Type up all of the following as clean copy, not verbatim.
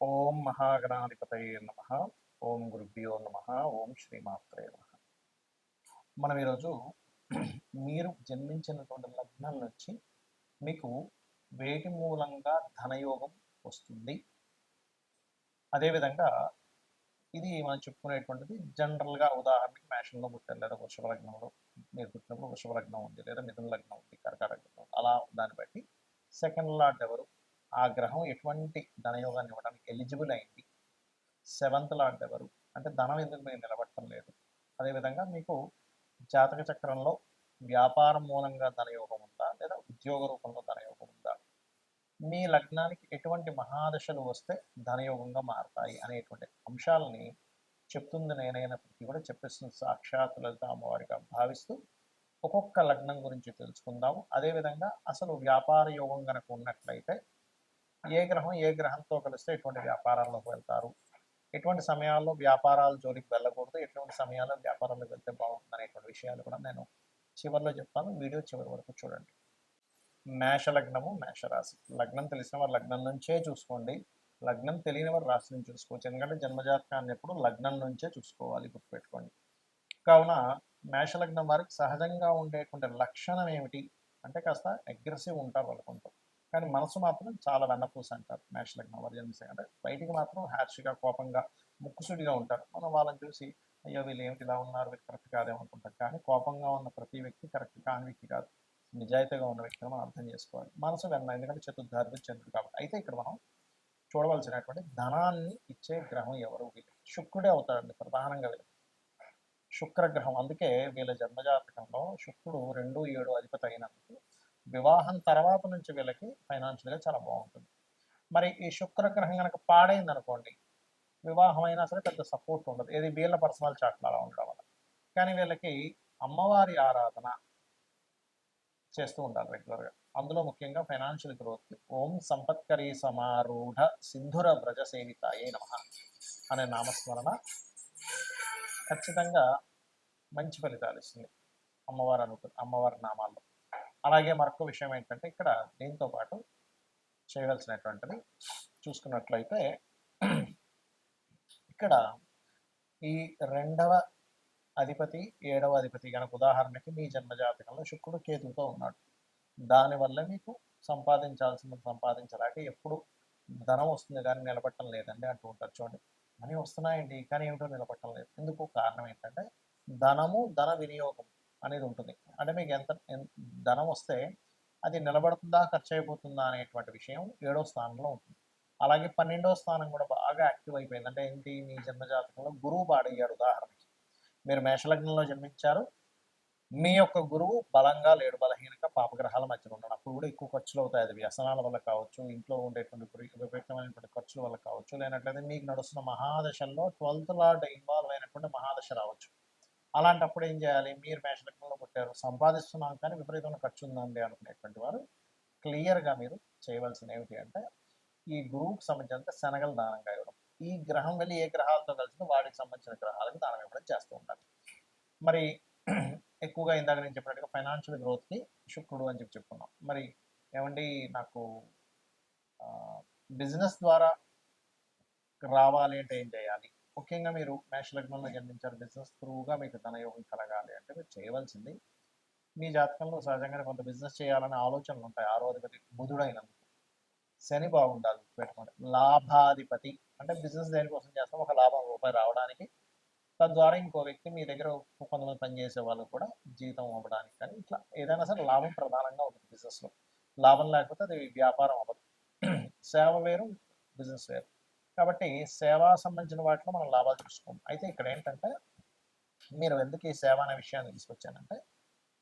ఓం మహాగణాధిపతయే నమః. ఓం గురుభ్యో నమః. ఓం శ్రీమాత్రే నమః. మనం ఈరోజు మీరు జన్మించినటువంటి లగ్నం నుంచి మీకు వేటి మూలంగా ధనయోగం వస్తుంది, అదేవిధంగా ఇది మనం చెప్పుకునేటువంటిది జనరల్గా. ఉదాహరణకి మేషంలో పుట్టారు, లేదా వృషభ లగ్నంలో మీరు పుట్టినప్పుడు వృషభ లగ్నం ఉంది, లేదా మిథున లగ్నం ఉంది, కర్కాటక లగ్నం ఉంది. అలా దాన్ని బట్టి సెకండ్ లార్డ్ ఎవరు, ఆ గ్రహం ఎటువంటి ధనయోగాన్ని ఇవ్వడానికి ఎలిజిబుల్ అయింది, సెవెంత్ లార్డ్ ఎవరు, అంటే ధనం ఎందుకు మీరు నిలబడటం లేదు, అదేవిధంగా మీకు జాతక చక్రంలో వ్యాపారం మూలంగా ధనయోగం ఉందా, లేదా ఉద్యోగ రూపంలో ధనయోగం ఉందా, మీ లగ్నానికి ఎటువంటి మహాదశలు వస్తే ధనయోగంగా మారతాయి అనేటువంటి అంశాలని చెప్తుంది నేనైనప్పటికీ కూడా చెప్పేస్తుంది సాక్షాత్ లలిత అమ్మవారిగా భావిస్తూ ఒక్కొక్క లగ్నం గురించి తెలుసుకుందాము. అదేవిధంగా అసలు వ్యాపార యోగం కనుక ఉన్నట్లయితే ఏ గ్రహం ఏ గ్రహంతో కలిస్తే ఎటువంటి వ్యాపారాల్లోకి వెళ్తారు, ఎటువంటి సమయాల్లో వ్యాపారాల జోలికి వెళ్ళకూడదు, ఎటువంటి సమయాల్లో వ్యాపారాలకు వెళ్తే బాగుంటుంది అనేటువంటి విషయాలు కూడా నేను చివరిలో చెప్తాను. వీడియో చివరి వరకు చూడండి. మేష లగ్నము, మేషరాశి. లగ్నం తెలిసిన వారు లగ్నం నుంచే చూసుకోండి, లగ్నం తెలియని వారు రాశి నుంచి చూసుకోవచ్చు. ఎందుకంటే జన్మజాతకాన్ని ఎప్పుడు లగ్నం నుంచే చూసుకోవాలి, గుర్తుపెట్టుకోండి. కావున మేషలగ్నం వారికి సహజంగా ఉండేటువంటి లక్షణం ఏమిటి అంటే కాస్త అగ్రెసివ్ ఉంటారు వాళ్ళు కొంచెం, కానీ మనసు మాత్రం చాలా వెన్నపూస అంటారు మేషలగ్నం వారు జన్మిస్తే. అంటే బయటికి మాత్రం హ్యాషిగా, కోపంగా, ముక్కుసుడిగా ఉంటారు. మనం వాళ్ళని చూసి అయ్యో వీళ్ళు ఏమిటి ఇలా ఉన్నారు, వీళ్ళు కరెక్ట్ కాదేమనుకుంటారు. కానీ కోపంగా ఉన్న ప్రతి వ్యక్తి కరెక్ట్ కాని వ్యక్తి కాదు, నిజాయితీగా ఉన్న వ్యక్తిని మనం అర్థం చేసుకోవాలి. మనసు వెన్న, ఎందుకంటే చతుర్థాధిపతి చంద్రుడు కాబట్టి. అయితే ఇక్కడ మనం చూడవలసినటువంటి ధనాన్ని ఇచ్చే గ్రహం ఎవరు, వీళ్ళు శుక్రుడే అవుతాడండి ప్రధానంగా. వీళ్ళు శుక్రగ్రహం, అందుకే వీళ్ళ జన్మజాతకంలో శుక్రుడు 2, 7 అధిపతి అయినందుకు వివాహం తర్వాత నుంచి వీళ్ళకి ఫైనాన్షియల్గా చాలా బాగుంటుంది. మరి ఈ శుక్రగ్రహం కనుక పాడైంది అనుకోండి, వివాహం అయినా సరే పెద్ద సపోర్ట్ ఉండదు. ఇది వీళ్ళ పర్సనల్ చాట్లు అలా ఉండడం వల్ల. కానీ వీళ్ళకి అమ్మవారి ఆరాధన చేస్తూ ఉండాలి రెగ్యులర్గా. అందులో ముఖ్యంగా ఫైనాన్షియల్ గ్రోత్కి ఓం సంపత్కరీ సమారూఢ సింధుర వ్రజ సేవితాయే నమః అనే నామస్మరణ ఖచ్చితంగా మంచి ఫలితాలు ఇస్తుంది అమ్మవారి నామాల్లో. అలాగే మరొక విషయం ఏంటంటే ఇక్కడ దీంతో పాటు చేయవలసినటువంటిది చూసుకున్నట్లయితే ఇక్కడ ఈ 2వ అధిపతి 7వ అధిపతి కనుక ఉదాహరణకి మీ జన్మజాతకంలో శుక్రుడు కేతువుతో ఉన్నాడు, దానివల్ల మీకు సంపాదించాల్సింది సంపాదించలేక ఎప్పుడు ధనం వస్తుంది కానీ నిలబట్టం లేదండి అంటూ ఉంటారు. చూడండి, మనీ వస్తున్నాయండి కానీ ఏమిటో నిలబట్టం లేదు. ఎందుకు కారణం ఏంటంటే ధనము, ధన వినియోగం అనేది ఉంటుంది. అంటే మీకు ఎంత ధనం వస్తే అది నిలబడుతుందా, ఖర్చు అయిపోతుందా అనేటువంటి విషయం 7వ స్థానంలో ఉంటుంది. అలాగే 12వ స్థానం కూడా బాగా యాక్టివ్ అయిపోయింది. అంటే ఏంటి, మీ జన్మజాతకంలో గురువు పాడయ్యాడు. ఉదాహరణకి మీరు మేషలగ్నంలో జన్మించారు, మీ యొక్క గురువు బలంగా లేడు, బలహీనంగా పాపగ్రహాల మధ్యలో ఉన్నాడు. అప్పుడు కూడా ఎక్కువ ఖర్చులు అవుతాయి. అది వ్యసనాల వల్ల కావచ్చు, ఇంట్లో ఉండేటువంటి విపరీతమైనటువంటి ఖర్చుల వల్ల కావచ్చు, లేనట్లయితే మీకు నడుస్తున్న మహాదశల్లో 12th లార్డ్ ఇన్వాల్వ్ అయినటువంటి మహాదశ రావచ్చు. అలాంటప్పుడు ఏం చేయాలి, మీరు మేషలగ్నంలో పుట్టారు, సంపాదిస్తున్నాం కానీ విపరీతమైన ఖర్చు ఉందండి అనుకునేటువంటి వారు క్లియర్గా మీరు చేయవలసింది ఏమిటి అంటే ఈ గురువుకి సంబంధించిన శనగలు దానంగా ఇవ్వడం. ఈ గ్రహం వెళ్ళి ఏ గ్రహాలతో కలిసి వాటికి సంబంధించిన గ్రహాలకు దానం ఇవ్వడం చేస్తూ ఉండాలి. మరి ఎక్కువగా ఇందాక నేను చెప్పినట్టుగా ఫైనాన్షియల్ గ్రోత్కి శుక్రుడు అని చెప్పుకున్నాం. మరి ఏమండి నాకు బిజినెస్ ద్వారా రావాలి అంటే ఏం చేయాలి? ముఖ్యంగా మీరు మేషలగ్నంలో జన్మించారు, బిజినెస్ త్రూగా మీకు ధనయోగం కలగాలి అంటే మీరు చేయవలసింది, మీ జాతకంలో సహజంగానే కొంత బిజినెస్ చేయాలనే ఆలోచనలు ఉంటాయి. 6వ అధిపతి బుధుడైనందుకు శని బాగుండాలి పెట్టుకోండి. లాభాధిపతి అంటే బిజినెస్ దేనికోసం చేస్తాం, ఒక లాభం రూపాయి రావడానికి, తద్వారా ఇంకో వ్యక్తి మీ దగ్గర కొంతమంది పనిచేసే వాళ్ళు కూడా జీతం అవ్వడానికి, కానీ ఇట్లా ఏదైనా సరే లాభం ప్రధానంగా ఉంటుంది బిజినెస్లో. లాభం లేకపోతే అది వ్యాపారం అవ్వదు. సేవ వేరు, బిజినెస్ వేరు. కాబట్టి సేవా సంబంధించిన వాటిలో మనం లాభాలు చూసుకోం. అయితే ఇక్కడ ఏంటంటే మీరు ఎందుకు ఈ సేవ అనే విషయాన్ని తీసుకొచ్చానంటే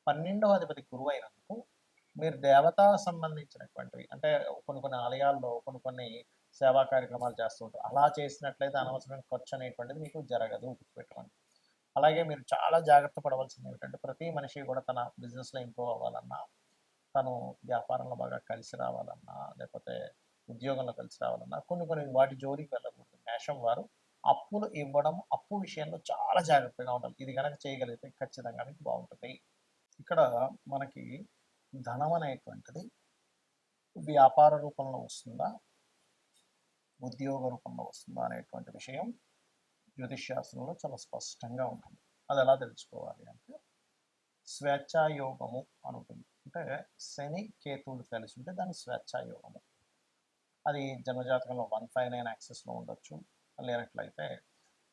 12వ అధిపతి గురువు అయినందుకు మీరు దేవతా సంబంధించినటువంటివి అంటే కొన్ని ఆలయాల్లో కొన్ని సేవా కార్యక్రమాలు చేస్తూ ఉంటారు. అలా చేసినట్లయితే అనవసరమైన ఖర్చు అనేటువంటిది మీకు జరగదు, గుర్తుపెట్టుకోండి. అలాగే మీరు చాలా జాగ్రత్త పడవలసింది ఏమిటంటే ప్రతి మనిషి కూడా తన బిజినెస్లో ఇంప్రూవ్ అవ్వాలన్నా, తను వ్యాపారంలో బాగా కలిసి రావాలన్నా, లేకపోతే ఉద్యోగంలో కలిసి రావాలన్నా కొన్ని వాటి జోలికి వెళ్ళకూడదు. మేషం వారు అప్పులు ఇవ్వడం, అప్పు విషయంలో చాలా జాగ్రత్తగా ఉండాలి. ఇది కనుక చేయగలిగితే ఖచ్చితంగా మీకు బాగుంటుంది. ఇక్కడ మనకి ధనం అనేటువంటిది వ్యాపార రూపంలో వస్తుందా, ఉద్యోగ రూపంలో వస్తుందా అనేటువంటి విషయం జ్యోతిష్ శాస్త్రంలో చాలా స్పష్టంగా ఉంటుంది. అది ఎలా తెలుసుకోవాలి అంటే స్వేచ్ఛాయోగము అని ఉంటుంది. అంటే శని కేతువులు కలిసి ఉంటే దాన్ని స్వేచ్ఛాయోగము. అది జన్మజాతకంలో 159 యాక్సెస్లో ఉండొచ్చు, లేనట్లయితే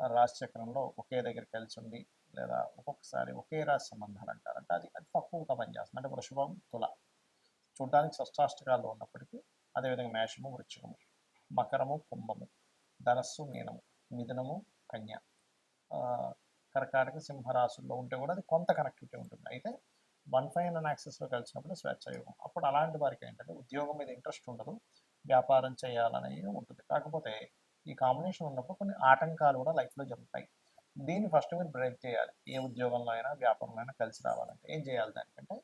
రాశిచక్రంలో ఒకే దగ్గర కలిసి ఉండి, లేదా ఒక్కొక్కసారి ఒకే రాశి సంబంధాలు అంటారు. అంటే అది అది తక్కువగా పనిచేస్తుంది. అంటే వృషభం తుల చూడడానికి షష్టాష్టకాల్లో ఉన్నప్పటికీ, అదేవిధంగా మేషము వృశ్చికము, మకరము కుంభము, ధనస్సు మీనము, మిథునము కన్య, కర్కాటక సింహరాశుల్లో ఉంటే కూడా అది కొంత కనెక్టివిటీ ఉంటుంది. అయితే 159 యాక్సెస్లో కలిసినప్పుడు స్వేచ్ఛాయోగం. అప్పుడు అలాంటి వారికి ఏంటంటే ఉద్యోగం మీద ఇంట్రెస్ట్ ఉండదు, వ్యాపారం చేయాలనేది ఉంటుంది. కాకపోతే ఈ కాంబినేషన్ ఉన్నప్పుడు కొన్ని ఆటంకాలు కూడా లైఫ్లో జరుగుతాయి. దీన్ని ఫస్ట్ మీరు బ్రేక్ చేయాలి. ఏ ఉద్యోగంలో అయినా వ్యాపారంలో అయినా కలిసి రావాలంటే ఏం చేయాలి? దానికంటే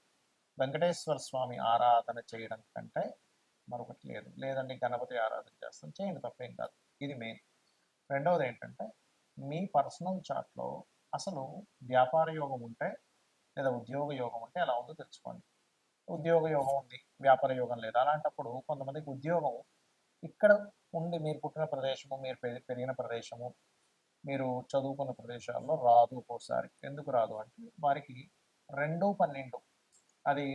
వెంకటేశ్వర స్వామి ఆరాధన చేయడం కంటే మరొకటి లేదు. లేదండి గణపతి ఆరాధన చేస్తాం, చేయండి, తప్పేం కాదు. ఇది మెయిన్. రెండవది ఏంటంటే మీ పర్సనల్ చార్ట్లో అసలు వ్యాపార యోగం ఉంటే లేదా ఉద్యోగ యోగం ఉంటే ఎలా ఉందో తెలుసుకోండి. ఉద్యోగ యోగం ఉంది, వ్యాపార యోగం లేదు. అలాంటప్పుడు కొంతమందికి ఉద్యోగం ఇక్కడ ఉండి మీరు పుట్టిన ప్రదేశము, మీరు పెరిగిన ప్రదేశము, మీరు చదువుకున్న ప్రదేశాల్లో రాదు. ఒక్కోసారి ఎందుకు రాదు అంటే వారికి 2-12 అది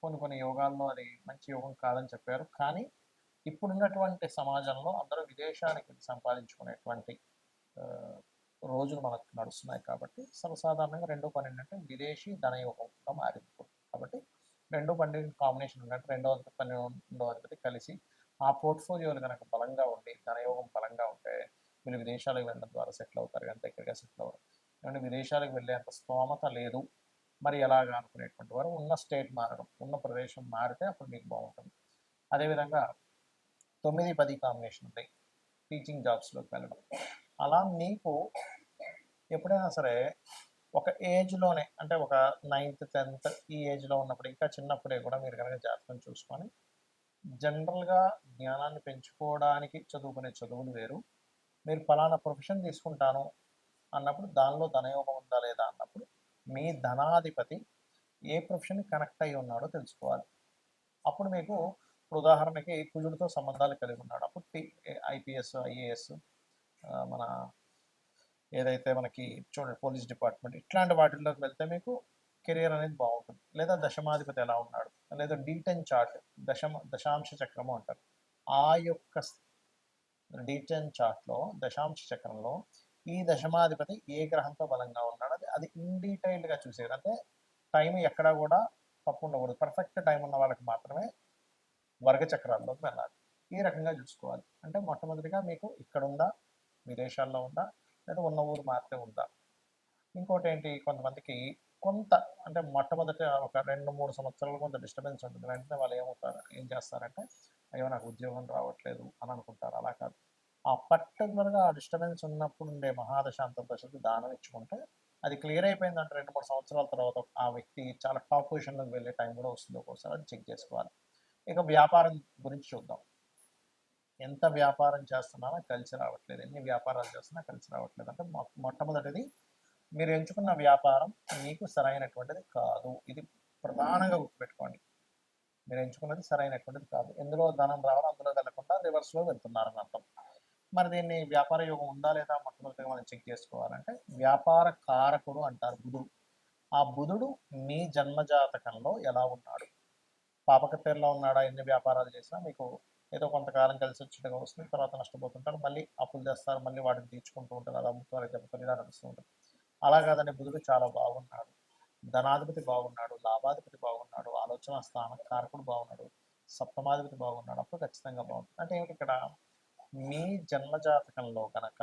కొన్ని యోగాల్లో అది మంచి యోగం కాదని చెప్పారు. కానీ ఇప్పుడున్నటువంటి సమాజంలో అందరూ విదేశానికి సంపాదించుకునేటువంటి రోజులు మనకు నడుస్తున్నాయి. కాబట్టి సర్వసాధారణంగా 2-12 అంటే విదేశీ ధనయోగంగా మారింది. కాబట్టి 2-12 కాంబినేషన్ ఉన్నట్టు 2వ-12వ అధిపతి కలిసి ఆ పోర్ట్ఫోలియోలు కనుక బలంగా ఉండి ధనయోగం బలంగా ఉంటే వీళ్ళు విదేశాలకు వెళ్ళడం ద్వారా సెటిల్ అవుతారు, కానీ దగ్గరగా సెటిల్ అవ్వరు. ఎందుకంటే విదేశాలకు వెళ్ళేంత స్తోమత లేదు, మరి ఎలాగా అనుకునేటువంటి వారు ఉన్న స్టేట్ మారడం, ఉన్న ప్రదేశం మారితే అప్పుడు మీకు బాగుంటుంది. అదేవిధంగా 9-10 కాంబినేషన్ ఉంది, టీచింగ్ జాబ్స్లోకి వెళ్ళడం. అలా మీకు ఎప్పుడైనా సరే ఒక ఏజ్లోనే, అంటే ఒక 9th 10th ఈ ఏజ్లో ఉన్నప్పుడు, ఇంకా చిన్నప్పుడే కూడా మీరు కనుక జాతకం చూసుకొని జనరల్గా జ్ఞానాన్ని పెంచుకోవడానికి చదువుకునే చదువులు వేరు. మీరు ఫలానా ప్రొఫెషన్ తీసుకుంటాను అన్నప్పుడు దానిలో ధనయోగం ఉందా లేదా అన్నప్పుడు మీ ధనాధిపతి ఏ ప్రొఫెషన్ కనెక్ట్ అయి ఉన్నాడో తెలుసుకోవాలి. అప్పుడు మీకు ఉదాహరణకి కుజుడితో సంబంధాలు కలిగి ఉన్నాడు, అప్పుడు ఐపీఎస్ ఐఏఎస్, మన ఏదైతే మనకి చూడండి పోలీస్ డిపార్ట్మెంట్, ఇట్లాంటి వాటిల్లోకి వెళ్తే మీకు కెరియర్ అనేది బాగుంటుంది. లేదా దశమాధిపతి ఎలా ఉన్నాడు, లేదా D10 చార్ట్, దశాంశ చక్రము అంటారు. ఆ యొక్క D10 చార్ట్లో దశాంశ చక్రంలో ఈ దశమాధిపతి ఏ గ్రహంతో బలంగా ఉన్నాడు అది ఇన్ డీటెయిల్డ్గా చూసేది. అంటే టైం ఎక్కడా కూడా తప్పు ఉండకూడదు. పర్ఫెక్ట్ టైం ఉన్న వాళ్ళకి మాత్రమే వర్గ చక్రాల్లోకి వెళ్ళాలి. ఈ రకంగా చూసుకోవాలి. అంటే మొట్టమొదటిగా మీకు ఇక్కడ ఉందా, విదేశాల్లో ఉందా, లేదా ఉన్న ఊరు మాత్రమే ఉందా. ఇంకోటి ఏంటి, కొంతమందికి కొంత అంటే మొట్టమొదటి ఒక 2-3 సంవత్సరాలు కొంత డిస్టర్బెన్స్ ఉంటుంది. వెంటనే వాళ్ళు ఏం చేస్తారంటే అయ్యో నాకు ఉద్యోగం రావట్లేదు అని అనుకుంటారు. అలా కాదు, ఆ పర్టికులర్గా ఆ డిస్టర్బెన్స్ ఉన్నప్పుడు ఉండే మహాదశ అంతర్దశకి దానం ఇచ్చుకుంటే అది క్లియర్ అయిపోయిందంటే 2-3 సంవత్సరాల తర్వాత ఆ వ్యక్తి చాలా టాప్ పొజిషన్లోకి వెళ్ళే టైం కూడా వస్తుంది. ఒక్కోసారి అది చెక్ చేసుకోవాలి. ఇక వ్యాపారం గురించి చూద్దాం. ఎంత వ్యాపారం చేస్తున్నానో కలిసి రావట్లేదు, ఎన్ని వ్యాపారాలు చేస్తున్నా కలిసి రావట్లేదు. అంటే మొట్టమొదటిది మీరు ఎంచుకున్న వ్యాపారం మీకు సరైనటువంటిది కాదు. ఇది ప్రధానంగా గుర్తుపెట్టుకోండి. మీరు ఎంచుకున్నది సరైనటువంటిది కాదు. ఎందులో ధనం రావాలో అందులో వెళ్లకుండా రివర్స్లో వెళ్తున్నారని అర్థం. మరి దీన్ని వ్యాపార యోగం ఉందా లేదా మొట్టమొదటిగా మనం చెక్ చేసుకోవాలంటే వ్యాపార కారకుడు అంటారు బుధుడు. ఆ బుధుడు మీ జన్మజాతకంలో ఎలా ఉన్నాడు? పాపకత్తెరలో ఉన్నాడా? ఎన్ని వ్యాపారాలు చేసినా మీకు ఏదో కొంతకాలం కలిసి వచ్చేట్టుగా వస్తుంది, తర్వాత నష్టపోతుంటారు, మళ్ళీ అప్పులు చేస్తారు, మళ్ళీ వాటిని తీర్చుకుంటూ ఉంటారు, అది అమ్ముతారు, చెప్తారు, ఇలా నడుస్తూ ఉంటుంది. అలా కాదండి, బుధుడు చాలా బాగున్నాడు, ధనాధిపతి బాగున్నాడు, లాభాధిపతి బాగున్నాడు, ఆలోచన స్థాన కారకుడు బాగున్నాడు, సప్తమాధిపతి బాగున్నాడు, అప్పుడు ఖచ్చితంగా బాగుంటుంది. అంటే ఏమిటి ఇక్కడ, మీ జన్మజాతకంలో కనుక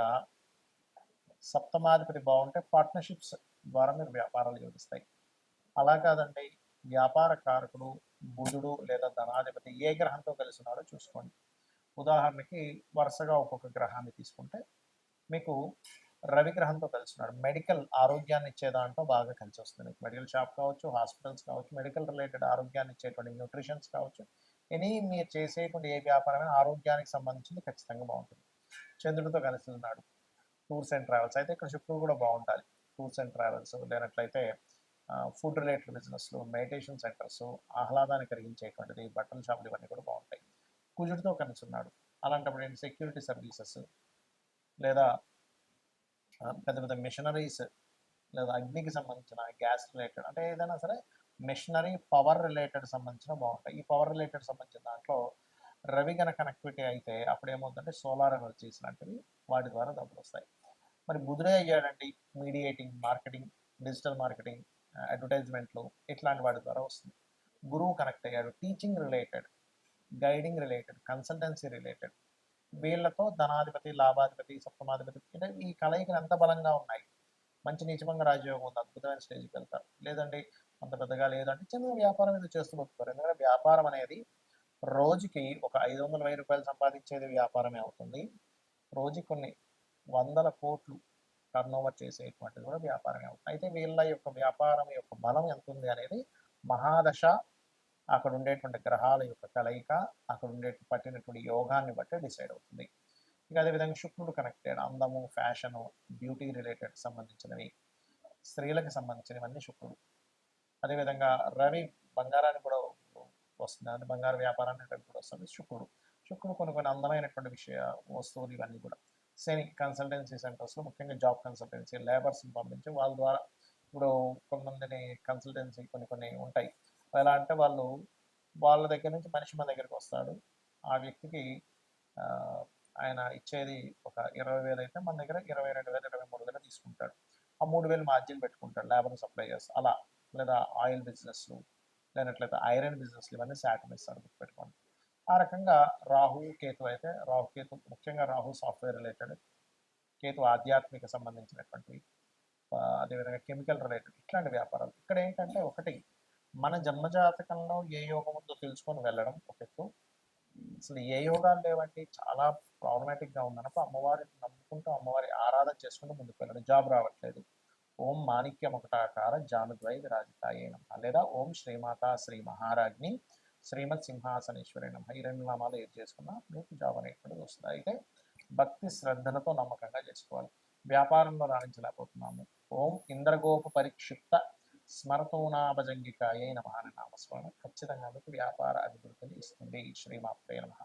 సప్తమాధిపతి బాగుంటే పార్ట్నర్షిప్స్ ద్వారా మీరు వ్యాపారాలు యోగిస్తాయి. అలా కాదండి, వ్యాపార కారకుడు బుధుడు లేదా ధనాధిపతి ఏ గ్రహంతో కలిసి ఉన్నాడో చూసుకోండి. ఉదాహరణకి వరుసగా ఒక్కొక్క గ్రహాన్ని తీసుకుంటే మీకు రవి గ్రహంతో కలిసి ఉన్నాడు, మెడికల్ ఆరోగ్యాన్ని ఇచ్చే దాంట్లో బాగా కలిసి వస్తుంది. మెడికల్ షాప్ కావచ్చు, హాస్పిటల్స్ కావచ్చు, మెడికల్ రిలేటెడ్ ఆరోగ్యాన్ని ఇచ్చేటువంటి న్యూట్రిషన్స్ కావచ్చు, మీరు చేసేటువంటి ఏ వ్యాపారమైన ఆరోగ్యానికి సంబంధించింది ఖచ్చితంగా బాగుంటుంది. చంద్రుడితో కలిసి ఉన్నాడు, టూర్స్ అండ్ ట్రావెల్స్, అయితే ఇక్కడ శుక్రుడు కూడా బాగుంటాలి. టూర్స్ అండ్ ట్రావెల్స్ లేనట్లయితే ఫుడ్ రిలేటెడ్ బిజినెస్లు, మెడిటేషన్ సెంటర్స్, ఆహ్లాదాన్ని కలిగించేటువంటిది, బట్టల షాపులు, ఇవన్నీ కూడా బాగుంటాయి. కుజుడితో కలిసి ఉన్నాడు, అలాంటప్పుడు ఏంటి సెక్యూరిటీ సర్వీసెస్ లేదా పెద్ద పెద్ద మిషనరీస్ లేదా అగ్నికి సంబంధించిన గ్యాస్ రిలేటెడ్ అంటే ఏదైనా సరే మిషనరీ పవర్ రిలేటెడ్ సంబంధించిన బాగుంటాయి. ఈ పవర్ రిలేటెడ్ సంబంధించిన దాంట్లో రవి గన కనెక్టివిటీ అయితే అప్పుడు ఏమవుతుందంటే సోలార్ ఎనర్జీస్ లాంటివి వాటి ద్వారా డబ్బులు వస్తాయి. మరి బుధుడే అయ్యాడండి మీడియేటింగ్, మార్కెటింగ్, డిజిటల్ మార్కెటింగ్, అడ్వర్టైజ్మెంట్లు ఇట్లాంటి వాటి ద్వారా వస్తుంది. గురువు కనెక్ట్ అయ్యాడు teaching related, guiding related, consultancy related. వీళ్ళతో ధనాధిపతి, లాభాధిపతి, సప్తమాధిపతి అంటే ఈ కలయికలు ఎంత బలంగా ఉన్నాయి. మంచి నీచభంగ రాజయోగం ఉంది, అద్భుతమైన స్టేజ్కి వెళ్తారు. లేదండి అంత పెద్దగా లేదంటే చిన్న వ్యాపారం ఏదో చేస్తూ బతుకుతారు. ఎందుకంటే వ్యాపారం అనేది రోజుకి ఒక 500,000 రూపాయలు సంపాదించేది వ్యాపారమే అవుతుంది. రోజుకి కొన్ని వందల కోట్లు టర్న్ ఓవర్ చేసేటువంటిది కూడా వ్యాపారమే అవుతుంది. అయితే వీళ్ళ యొక్క వ్యాపారం యొక్క బలం ఎంత ఉంది అనేది మహాదశ, అక్కడ ఉండేటువంటి గ్రహాల యొక్క కలయిక, అక్కడ ఉండే పట్టినటువంటి యోగాన్ని బట్టి డిసైడ్ అవుతుంది. ఇక అదేవిధంగా శుక్రుడు కనెక్ట్ అయ్యాడు, అందము, ఫ్యాషను, బ్యూటీ రిలేటెడ్ సంబంధించినవి, స్త్రీలకు సంబంధించినవన్నీ శుక్రుడు. అదేవిధంగా రవి బంగారాన్ని కూడా వస్తుంది, అంటే బంగారు వ్యాపారాన్ని రవి కూడా వస్తుంది శుక్రుడు. శుక్రుడు కొన్ని కొన్ని అందమైనటువంటి వస్తువులు ఇవన్నీ కూడా. శని కన్సల్టెన్సీ సెంటర్స్లో ముఖ్యంగా జాబ్ కన్సల్టెన్సీ, లేబర్స్ని పంపించి వాళ్ళ ద్వారా ఇప్పుడు కొంతమందిని కన్సల్టెన్సీ కొన్ని ఉంటాయి. ఎలా అంటే వాళ్ళ దగ్గర నుంచి మనిషి మన దగ్గరికి వస్తాడు. ఆ వ్యక్తికి ఆయన ఇచ్చేది ఒక 20,000 అయితే మన దగ్గర 22,000, 23,000 తీసుకుంటాడు. ఆ 3,000 మార్జిన్ పెట్టుకుంటాడు లేబర్ సప్లై చేసి అలా. లేదా ఆయిల్ బిజినెస్లు, లేనట్లయితే ఐరన్ బిజినెస్లు, ఇవన్నీ శాటర్న్ ఇస్తాడు గుర్తుపెట్టుకోండి. ఆ రకంగా రాహు కేతు అయితే రాహుకేతు ముఖ్యంగా రాహు సాఫ్ట్వేర్ రిలేటెడ్, కేతు ఆధ్యాత్మిక సంబంధించినటువంటివి, అదేవిధంగా కెమికల్ రిలేటెడ్ ఇట్లాంటి వ్యాపారాలు. ఇక్కడ ఏంటంటే ఒకటి మన జన్మజాతకంలో ఏ యోగం ఉందో తెలుసుకొని వెళ్ళడం ఒక ఎత్తు. అసలు ఏ యోగాలు లేవండి, చాలా ప్రాబ్లమాటిక్గా ఉందన్నప్పుడు అమ్మవారిని నమ్ముకుంటూ అమ్మవారి ఆరాధన చేసుకుంటూ ముందుకు వెళ్ళడం. జాబ్ రావట్లేదు, ఓం మాణిక్యం ఒకటాకార జానుద్వై విరాజితాయే నమః, లేదా ఓం శ్రీమాత శ్రీ మహారాజ్ని శ్రీమత్ సింహాసనేశ్వరి నమః. ఈ 2 నామాలు ఏది చేసుకున్నా మీకు జాబ్ అనేటువంటిది వస్తుంది. అయితే భక్తి శ్రద్ధలతో నమ్మకంగా చేసుకోవాలి. వ్యాపారంలో రాణించలేకపోతున్నాము, ఓం ఇంద్రగోప పరిక్షిప్త స్మరతోనాభజంగికాయే నమః అనే నామస్మరణ ఖచ్చితంగా మీకు వ్యాపార అభివృద్ధిని ఇస్తుంది. శ్రీమాత్రే నమః.